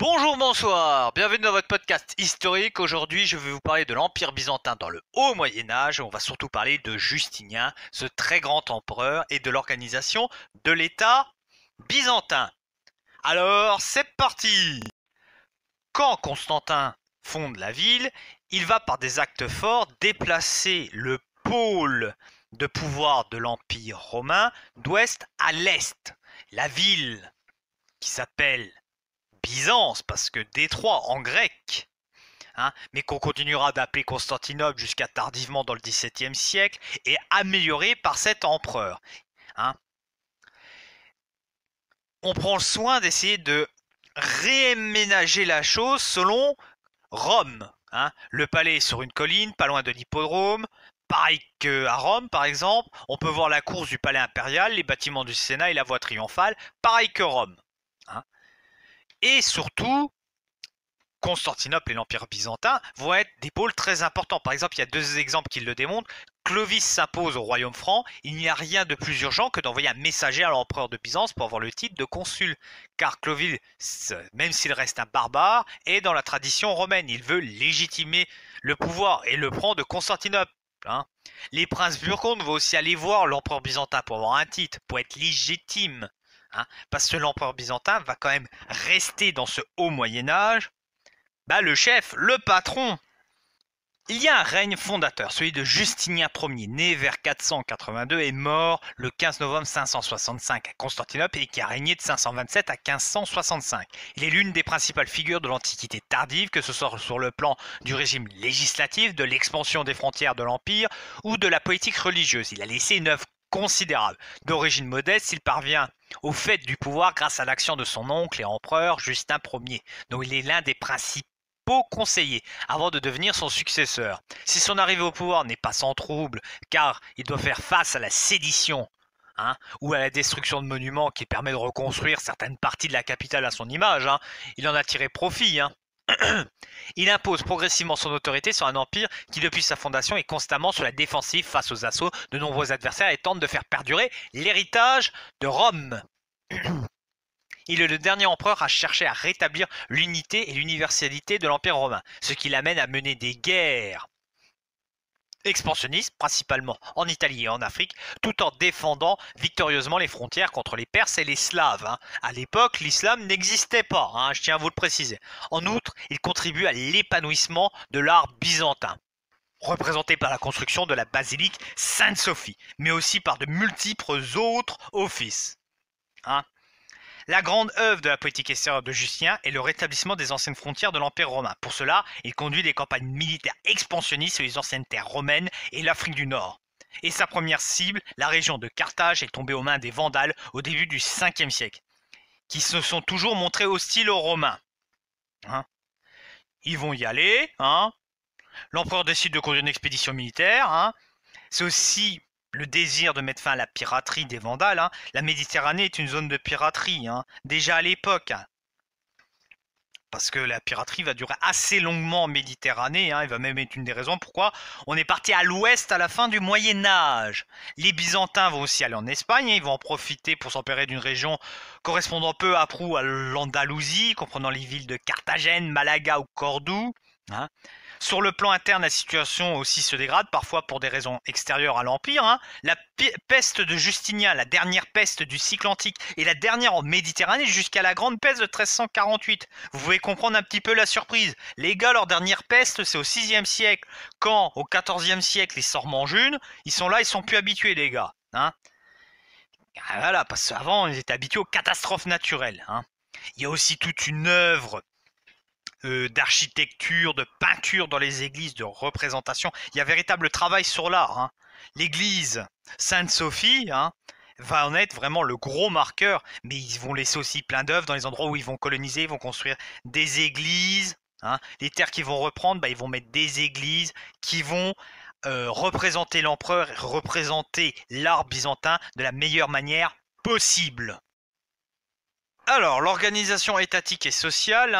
Bonjour, bonsoir, bienvenue dans votre podcast historique. Aujourd'hui, je vais vous parler de l'Empire byzantin dans le Haut Moyen-Âge. On va surtout parler de Justinien, ce très grand empereur, et de l'organisation de l'État byzantin. Alors, c'est parti! Quand Constantin fonde la ville, il va par des actes forts déplacer le pôle de pouvoir de l'Empire romain d'ouest à l'est. La ville, qui s'appelle Byzance, parce que Détroit en grec, mais qu'on continuera d'appeler Constantinople jusqu'à tardivement dans le XVIIe siècle, est améliorée par cet empereur. On prend le soin d'essayer de réaménager la chose selon Rome. Le palais est sur une colline, pas loin de l'hippodrome. Pareil qu'à Rome, par exemple, on peut voir la course du palais impérial, les bâtiments du Sénat et la voie triomphale, pareil que Rome. Et surtout, Constantinople et l'Empire byzantin vont être des pôles très importants. Par exemple, il y a deux exemples qui le démontrent. Clovis s'impose au royaume franc. Il n'y a rien de plus urgent que d'envoyer un messager à l'empereur de Byzance pour avoir le titre de consul. Car Clovis, même s'il reste un barbare, est dans la tradition romaine. Il veut légitimer le pouvoir et le prend de Constantinople. Les princes burgondes vont aussi aller voir l'empereur byzantin pour avoir un titre, pour être légitime. Parce que l'empereur byzantin va quand même rester dans ce haut Moyen-Âge, le chef, le patron. Il y a un règne fondateur, celui de Justinien Ier, né vers 482 et mort le 15 novembre 565 à Constantinople et qui a régné de 527 à 1565. Il est l'une des principales figures de l'Antiquité tardive, que ce soit sur le plan du régime législatif, de l'expansion des frontières de l'Empire ou de la politique religieuse. Il a laissé une œuvre considérable. D'origine modeste, il parvient au fait du pouvoir grâce à l'action de son oncle et empereur Justin Ier, dont il est l'un des principaux conseiller avant de devenir son successeur. Si son arrivée au pouvoir n'est pas sans trouble, car il doit faire face à la sédition ou à la destruction de monuments qui permet de reconstruire certaines parties de la capitale à son image, il en a tiré profit. Il impose progressivement son autorité sur un empire qui, depuis sa fondation, est constamment sur la défensive face aux assauts de nombreux adversaires et tente de faire perdurer l'héritage de Rome. Il est le dernier empereur à chercher à rétablir l'unité et l'universalité de l'Empire romain, ce qui l'amène à mener des guerres expansionnistes, principalement en Italie et en Afrique, tout en défendant victorieusement les frontières contre les Perses et les Slaves. À l'époque, l'islam n'existait pas, je tiens à vous le préciser. En outre, il contribue à l'épanouissement de l'art byzantin, représenté par la construction de la basilique Sainte-Sophie, mais aussi par de multiples autres offices. La grande œuvre de la politique extérieure de Justinien est le rétablissement des anciennes frontières de l'Empire romain. Pour cela, il conduit des campagnes militaires expansionnistes sur les anciennes terres romaines et l'Afrique du Nord. Et sa première cible, la région de Carthage, est tombée aux mains des Vandales au début du 5e siècle, qui se sont toujours montrés hostiles aux Romains. Ils vont y aller. L'empereur décide de conduire une expédition militaire. C'est aussi le désir de mettre fin à la piraterie des Vandales. La Méditerranée est une zone de piraterie, déjà à l'époque. Parce que la piraterie va durer assez longuement en Méditerranée. Il va même être une des raisons pourquoi on est parti à l'ouest à la fin du Moyen-Âge. Les Byzantins vont aussi aller en Espagne. Ils vont en profiter pour s'emparer d'une région correspondant peu à prou à l'Andalousie, comprenant les villes de Carthagène, Malaga ou Cordoue. Sur le plan interne, la situation aussi se dégrade, parfois pour des raisons extérieures à l'Empire. La peste de Justinien, la dernière peste du cycle antique, et la dernière en Méditerranée jusqu'à la grande peste de 1348. Vous pouvez comprendre un petit peu la surprise. Les gars, leur dernière peste, c'est au 6e siècle. Quand, au 14e siècle, ils s'en remangent une, ils sont là, ils sont plus habitués, les gars. Voilà, parce qu'avant, ils étaient habitués aux catastrophes naturelles. Il y a aussi toute une œuvre d'architecture, de peinture dans les églises, de représentation. Il y a véritable travail sur l'art. L'église Sainte-Sophie va en être vraiment le gros marqueur, mais ils vont laisser aussi plein d'œuvres dans les endroits où ils vont coloniser, ils vont construire des églises. Les terres qu'ils vont reprendre, ils vont mettre des églises qui vont représenter l'empereur et représenter l'art byzantin de la meilleure manière possible. Alors, l'organisation étatique et sociale,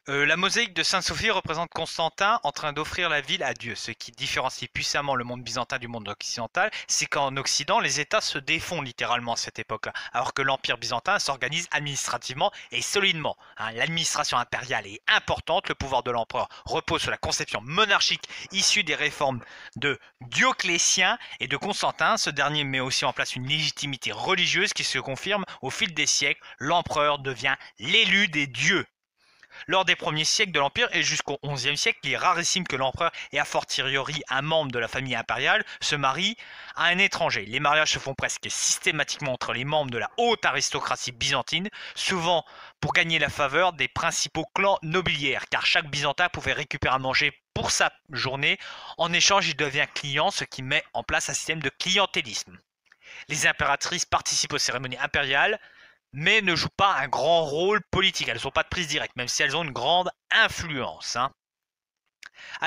La mosaïque de Sainte-Sophie représente Constantin en train d'offrir la ville à Dieu. Ce qui différencie puissamment le monde byzantin du monde occidental, c'est qu'en Occident, les États se défont littéralement à cette époque-là, alors que l'Empire byzantin s'organise administrativement et solidement. L'administration impériale est importante, le pouvoir de l'empereur repose sur la conception monarchique issue des réformes de Dioclétien et de Constantin. Ce dernier met aussi en place une légitimité religieuse qui se confirme au fil des siècles. L'empereur devient l'élu des dieux. Lors des premiers siècles de l'Empire et jusqu'au XIe siècle, il est rarissime que l'empereur et a fortiori un membre de la famille impériale se marient à un étranger. Les mariages se font presque systématiquement entre les membres de la haute aristocratie byzantine, souvent pour gagner la faveur des principaux clans nobiliaires, car chaque Byzantin pouvait récupérer à manger pour sa journée. En échange, il devient client, ce qui met en place un système de clientélisme. Les impératrices participent aux cérémonies impériales, mais ne jouent pas un grand rôle politique. Elles n'ont pas de prise directe, même si elles ont une grande influence. À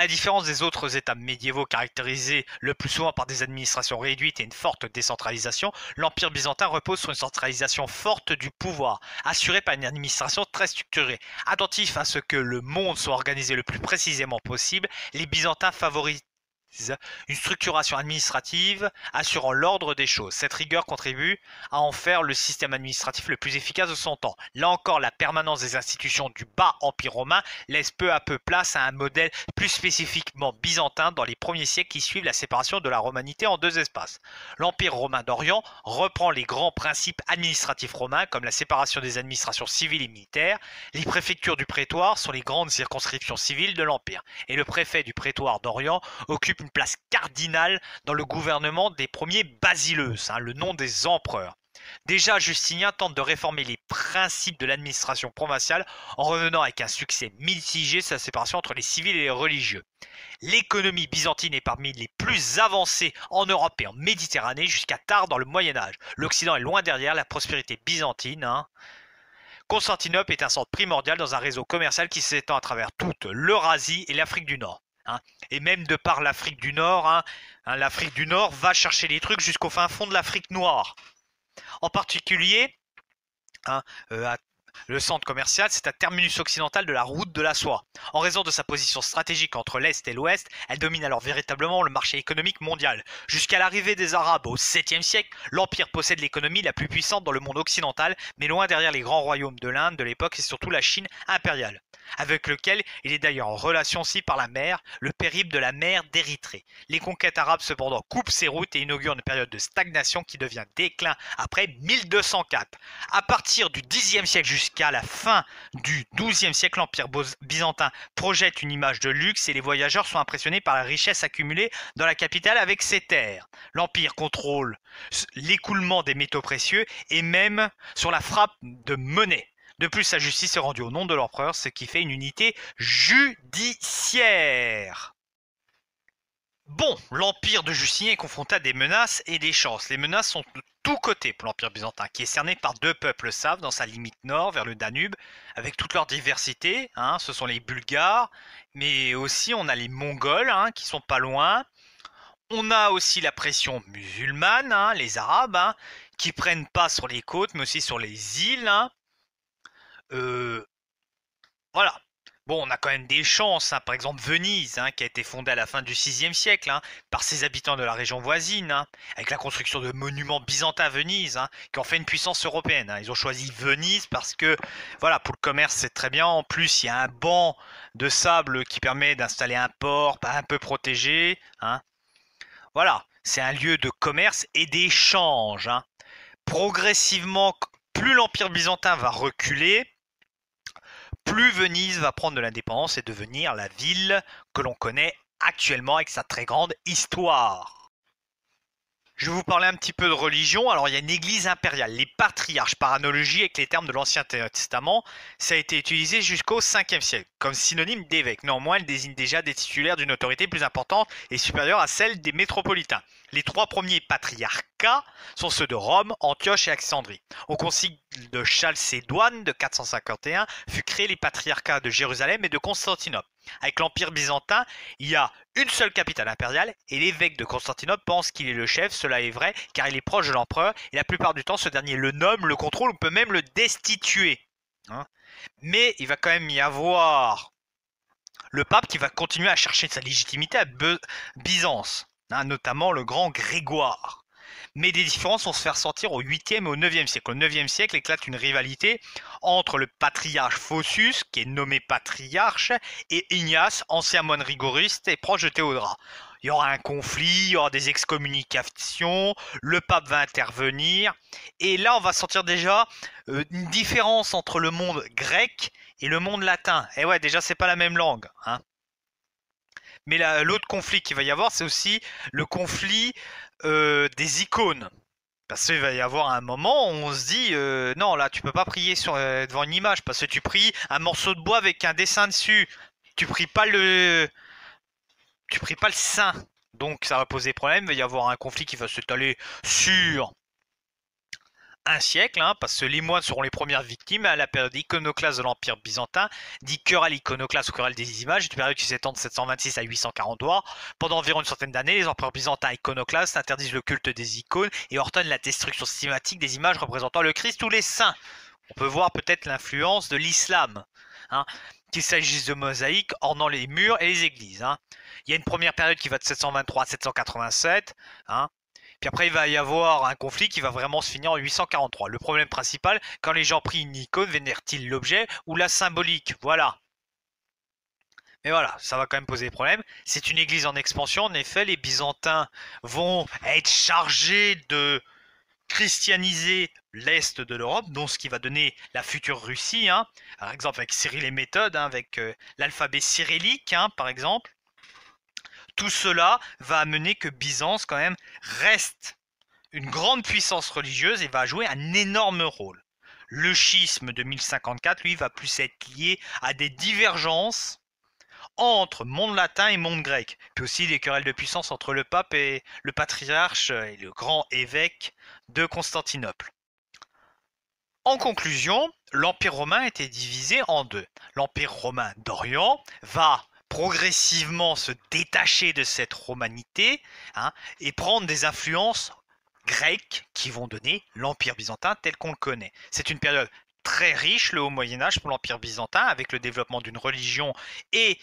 la différence des autres États médiévaux caractérisés le plus souvent par des administrations réduites et une forte décentralisation, l'Empire byzantin repose sur une centralisation forte du pouvoir, assurée par une administration très structurée. Attentifs à ce que le monde soit organisé le plus précisément possible, les Byzantins favorisent une structuration administrative assurant l'ordre des choses. Cette rigueur contribue à en faire le système administratif le plus efficace de son temps. Là encore, la permanence des institutions du bas empire romain laisse peu à peu place à un modèle plus spécifiquement byzantin dans les premiers siècles qui suivent la séparation de la romanité en deux espaces. L'empire romain d'Orient reprend les grands principes administratifs romains comme la séparation des administrations civiles et militaires. Les préfectures du prétoire sont les grandes circonscriptions civiles de l'empire et le préfet du prétoire d'Orient occupe une place cardinale dans le gouvernement des premiers basileus, le nom des empereurs. Déjà, Justinien tente de réformer les principes de l'administration provinciale en revenant avec un succès mitigé sur la séparation entre les civils et les religieux. L'économie byzantine est parmi les plus avancées en Europe et en Méditerranée jusqu'à tard dans le Moyen-Âge. L'Occident est loin derrière la prospérité byzantine. Constantinople est un centre primordial dans un réseau commercial qui s'étend à travers toute l'Eurasie et l'Afrique du Nord. Et même de par l'Afrique du Nord, l'Afrique du Nord va chercher les trucs jusqu'au fin fond de l'Afrique noire. En particulier, le centre commercial, c'est un terminus occidental de la route de la soie. En raison de sa position stratégique entre l'Est et l'Ouest, elle domine alors véritablement le marché économique mondial. Jusqu'à l'arrivée des Arabes au 7e siècle, l'Empire possède l'économie la plus puissante dans le monde occidental, mais loin derrière les grands royaumes de l'Inde de l'époque et surtout la Chine impériale, avec lequel il est d'ailleurs en relation aussi par la mer, le périple de la mer d'Érythrée. Les conquêtes arabes cependant coupent ses routes et inaugurent une période de stagnation qui devient déclin après 1204. À partir du 10e siècle jusqu'à la fin du 12e siècle, l'Empire byzantin projette une image de luxe et les voyageurs sont impressionnés par la richesse accumulée dans la capitale avec ses terres. L'Empire contrôle l'écoulement des métaux précieux et même sur la frappe de monnaie. De plus, sa justice est rendue au nom de l'empereur, ce qui fait une unité judiciaire. Bon, l'empire de Justinien est confronté à des menaces et des chances. Les menaces sont de tous côtés pour l'empire byzantin, qui est cerné par deux peuples slaves dans sa limite nord, vers le Danube, avec toute leur diversité. Ce sont les Bulgares, mais aussi on a les Mongols, qui sont pas loin. On a aussi la pression musulmane, les Arabes, qui prennent pas sur les côtes, mais aussi sur les îles. Voilà. Bon, on a quand même des chances, par exemple Venise, qui a été fondée à la fin du 6e siècle, par ses habitants de la région voisine, avec la construction de monuments byzantins à Venise, qui ont fait une puissance européenne. Ils ont choisi Venise parce que, voilà, pour le commerce c'est très bien. En plus, il y a un banc de sable qui permet d'installer un port un peu protégé. Voilà, c'est un lieu de commerce et d'échange. Progressivement, plus l'Empire byzantin va reculer, plus Venise va prendre de l'indépendance et devenir la ville que l'on connaît actuellement avec sa très grande histoire. Je vais vous parler un petit peu de religion. Alors il y a une église impériale, les patriarches, par analogie avec les termes de l'Ancien Testament, ça a été utilisé jusqu'au 5e siècle, comme synonyme d'évêque. Néanmoins, elle désigne déjà des titulaires d'une autorité plus importante et supérieure à celle des métropolitains. Les trois premiers patriarcats sont ceux de Rome, Antioche et Alexandrie. Au concile de Chalcédoine de 451 fut créé les patriarcats de Jérusalem et de Constantinople. Avec l'Empire byzantin, il y a une seule capitale impériale et l'évêque de Constantinople pense qu'il est le chef. Cela est vrai car il est proche de l'empereur et la plupart du temps ce dernier le nomme, le contrôle ou peut même le destituer. Mais il va quand même y avoir le pape qui va continuer à chercher sa légitimité à Byzance, hein, notamment le grand Grégoire. Mais des différences vont se faire sentir au 8e et au 9e siècle. Au 9e siècle éclate une rivalité entre le patriarche Phocus, qui est nommé patriarche, et Ignace, ancien moine rigoriste et proche de Théodora. Il y aura un conflit, il y aura des excommunications, le pape va intervenir, et là on va sentir déjà une différence entre le monde grec et le monde latin. Et ouais, déjà c'est pas la même langue, hein. Mais l'autre conflit qu'il va y avoir, c'est aussi le conflit des icônes. Parce qu'il va y avoir un moment où on se dit non, là tu peux pas prier devant une image parce que tu pries un morceau de bois avec un dessin dessus. Tu pries pas le tu pries pas le saint. Donc ça va poser problème, il va y avoir un conflit qui va s'étaler sur un siècle, hein, parce que les moines seront les premières victimes à la période iconoclaste de l'Empire byzantin, dit querelle iconoclaste ou querelle des images, une période qui s'étend de 726 à 843. Pendant environ une centaine d'années, les empereurs byzantins iconoclastes interdisent le culte des icônes et ordonnent la destruction systématique des images représentant le Christ ou les saints. On peut voir peut-être l'influence de l'islam, hein, qu'il s'agisse de mosaïques ornant les murs et les églises. Hein. Il y a une première période qui va de 723 à 787, hein. Puis après, il va y avoir un conflit qui va vraiment se finir en 843. Le problème principal, quand les gens prient une icône, vénèrent-ils l'objet ou la symbolique? Voilà. Mais voilà, ça va quand même poser des problèmes. C'est une église en expansion. En effet, les Byzantins vont être chargés de christianiser l'Est de l'Europe, donc ce qui va donner la future Russie. Hein. Par exemple, avec Cyril et Méthode, hein, avec l'alphabet cyrillique, hein, par exemple. Tout cela va amener que Byzance, quand même, reste une grande puissance religieuse et va jouer un énorme rôle. Le schisme de 1054, lui, va plus être lié à des divergences entre monde latin et monde grec, puis aussi des querelles de puissance entre le pape et le patriarche et le grand évêque de Constantinople. En conclusion, l'Empire romain était divisé en deux. L'Empire romain d'Orient va progressivement se détacher de cette romanité, hein, et prendre des influences grecques qui vont donner l'Empire byzantin tel qu'on le connaît. C'est une période très riche, le Haut Moyen-Âge pour l'Empire byzantin, avec le développement d'une religion et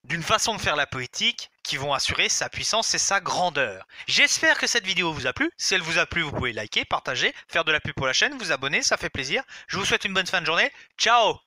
d'une façon de faire la politique qui vont assurer sa puissance et sa grandeur. J'espère que cette vidéo vous a plu. Si elle vous a plu, vous pouvez liker, partager, faire de la pub pour la chaîne, vous abonner, ça fait plaisir. Je vous souhaite une bonne fin de journée. Ciao!